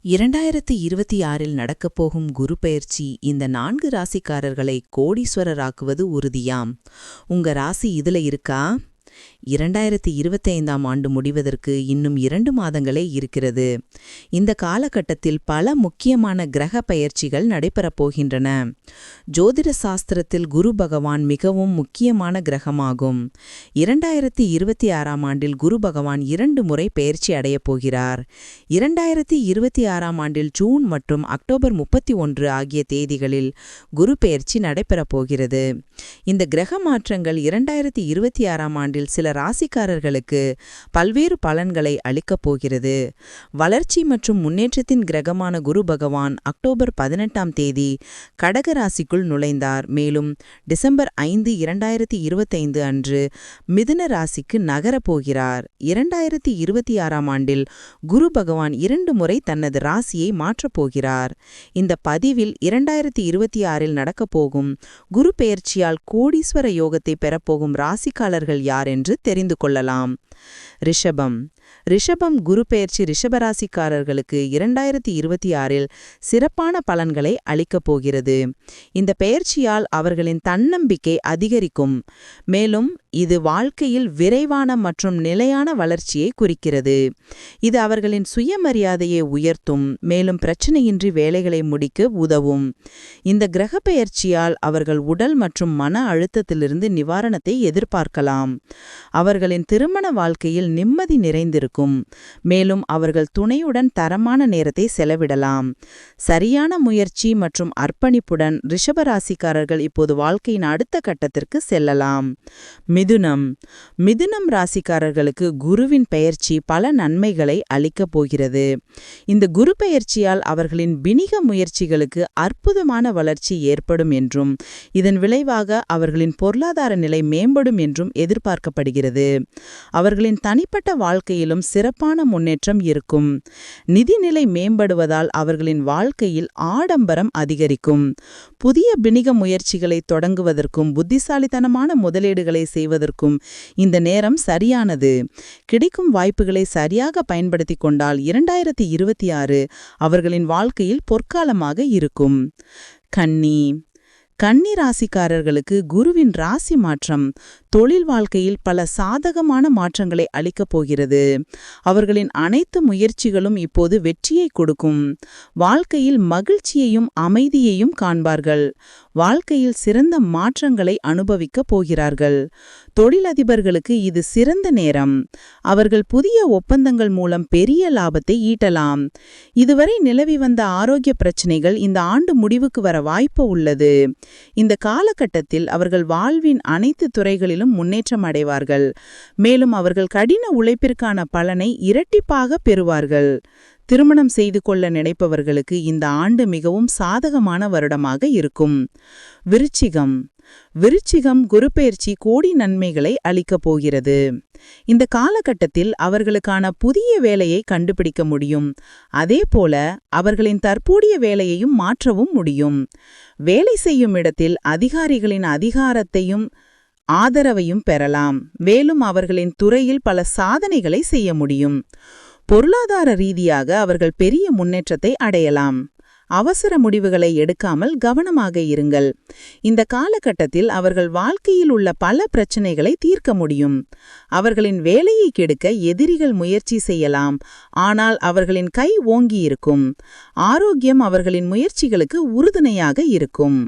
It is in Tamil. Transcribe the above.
2026இல் நடக்கப்போகும் குரு பெயர்ச்சி இந்த 4 ராசிக்காரர்களை கோடீஸ்வரராக்குவது உறுதியாம். உங்க ராசி இதுல இருக்கா? 2025ஆம் ஆண்டு முடிவதற்கு இன்னும் 2 மாதங்களே இருக்கிறது. இந்த காலகட்டத்தில் பல முக்கியமான கிரக பெயர்ச்சிகள் நடைபெறப் போகின்றன. ஜோதிட சாஸ்திரத்தில் குரு பகவான் மிகவும் முக்கியமான கிரகமாகும். 2026ஆம் ஆண்டில் குரு பகவான் 2 முறை பெயர்ச்சி அடையப் போகிறார். 2026ஆம் ஆண்டில் ஜூன் மற்றும் அக்டோபர் 31 ஆகிய தேதிகளில் குரு பெயர்ச்சி நடைபெறப் போகிறது. இந்த கிரக மாற்றங்கள் 2026ஆம் ஆண்டில் சில ராசிக்காரர்களுக்கு பல்வேறு பலன்களை அளிக்கப் போகிறது. வளர்ச்சி மற்றும் முன்னேற்றத்தின் கிரகமான குரு பகவான் அக்டோபர் 18ஆம் தேதி கடக ராசிக்குள் நுழைந்தார். மேலும் டிசம்பர் 5, 2025 அன்று மிதுன ராசிக்கு நகரப் போகிறார். 2026ஆம் ஆண்டில் குரு பகவான் 2 முறை தனது ராசியை மாற்றப் போகிறார். இந்த பதிவில் 2026இல் நடக்கப்போகும் குரு பெயர்ச்சியால் கோடீஸ்வர யோகத்தை பெறப்போகும் ராசிக்காரர்கள் யார் என்று தெரிந்து கொள்ளலாம். ரிஷபம் குரு பெயர்ச்சி ரிஷபராசிக்காரர்களுக்கு 2026இல் சிறப்பான பலன்களை அளிக்கப் போகிறது. இந்த பெயர்ச்சியால் அவர்களின் தன்னம்பிக்கை அதிகரிக்கும். மேலும் இது வாழ்க்கையில் விரைவான மற்றும் நிலையான வளர்ச்சியை குறிக்கிறது. இது அவர்களின் சுயமரியாதையை உயர்த்தும். மேலும் பிரச்சனையின்றி வேலைகளை முடிக்க உதவும். இந்த கிரக பெயர்ச்சியால் அவர்கள் உடல் மற்றும் மன அழுத்தத்திலிருந்து நிவாரணத்தை எதிர்பார்க்கலாம். அவர்களின் திருமண வாழ்க்கையில் நிம்மதி நிறைந்திருக்கும். மேலும் அவர்கள் துணையுடன் தரமான நேரத்தை செலவிடலாம். சரியான முயற்சி மற்றும் அர்ப்பணிப்புடன் ரிஷபராசிக்காரர்கள் இப்போது வாழ்க்கையின் அடுத்த கட்டத்திற்கு செல்லலாம். மிதுனம் ராசிக்காரர்களுக்கு குருவின் பெயர்ச்சி பல நன்மைகளை அளிக்கப் போகிறது. இந்த குரு பெயர்ச்சியால் அவர்களின் பிணிக முயற்சிகளுக்கு அற்புதமான வளர்ச்சி ஏற்படும் என்றும் இதன் விளைவாக அவர்களின் பொருளாதார நிலை மேம்படும் என்றும் எதிர்பார்க்கப்படுகிறது. அவர்களின் தனிப்பட்ட வாழ்க்கையிலும் சிறப்பான முன்னேற்றம் இருக்கும். நிதிநிலை மேம்படுவதால் அவர்களின் வாழ்க்கையில் ஆடம்பரம் அதிகரிக்கும். புதிய பிணிக முயற்சிகளை தொடங்குவதற்கும் புத்திசாலித்தனமான முதலீடுகளை செய்வதற்கும் இந்த நேரம் சரியானது. கிடைக்கும் வாய்ப்புகளை சரியாக பயன்படுத்திக் கொண்டால் 2026 அவர்களின் வாழ்க்கையில் பொற்காலமாக இருக்கும். கன்னி ராசிக்காரர்களுக்கு குருவின் ராசி மாற்றம் தொழில் வாழ்க்கையில் பல சாதகமான மாற்றங்களை அளிக்கப் போகிறது. அவர்களின் அனைத்து முயற்சிகளும் இப்போது வெற்றியை கொடுக்கும். வாழ்க்கையில் மகிழ்ச்சியையும் அமைதியையும் காண்பார்கள். வாழ்க்கையில் சிறந்த மாற்றங்களை அனுபவிக்கப் போகிறார்கள். தொழிலதிபர்களுக்கு இது சிறந்த நேரம். அவர்கள் புதிய ஒப்பந்தங்கள் மூலம் பெரிய லாபத்தை ஈட்டலாம். இதுவரை நிலவி வந்த ஆரோக்கிய பிரச்சினைகள் இந்த ஆண்டு முடிவுக்கு வர வாய்ப்பு உள்ளது. இந்த காலகட்டத்தில் அவர்கள் வாழ்வின் அனைத்து துறைகளிலும் முன்னேற்றம் அடைவார்கள். மேலும் அவர்கள் கடின உழைப்பிற்கான பலனை இரட்டிப்பாக பெறுவார்கள். திருமணம் செய்து கொள்ள நினைப்பவர்களுக்கு இந்த ஆண்டு மிகவும் சாதகமான வருடமாக இருக்கும். விருச்சிகம் குரு பெயர்ச்சி கோடி நன்மைகளை அளிக்கப் போகிறது. இந்த காலகட்டத்தில் அவர்களுக்கான புதிய வேலையை கண்டுபிடிக்க முடியும். அதேபோல அவர்களின் தற்போதைய வேலையையும் மாற்றவும் முடியும். வேலை செய்யும் இடத்தில் அதிகாரிகளின் அதிகாரத்தையும் ஆதரவையும் பெறலாம். மேலும் அவர்களின் துறையில் பல சாதனைகளை செய்ய முடியும். பொருளாதார ரீதியாக அவர்கள் பெரிய முன்னேற்றத்தை அடையலாம். அவசர முடிவுகளை எடுக்காமல் கவனமாக இருங்கள். இந்த காலகட்டத்தில் அவர்கள் வாழ்க்கையில் உள்ள பல பிரச்சனைகளை தீர்க்க முடியும். அவர்களின் வேலையை கெடுக்க எதிரிகள் முயற்சி செய்யலாம். ஆனால் அவர்களின் கை ஓங்கி இருக்கும். ஆரோக்கியம் அவர்களின் முயற்சிகளுக்கு உறுதுணையாக இருக்கும்.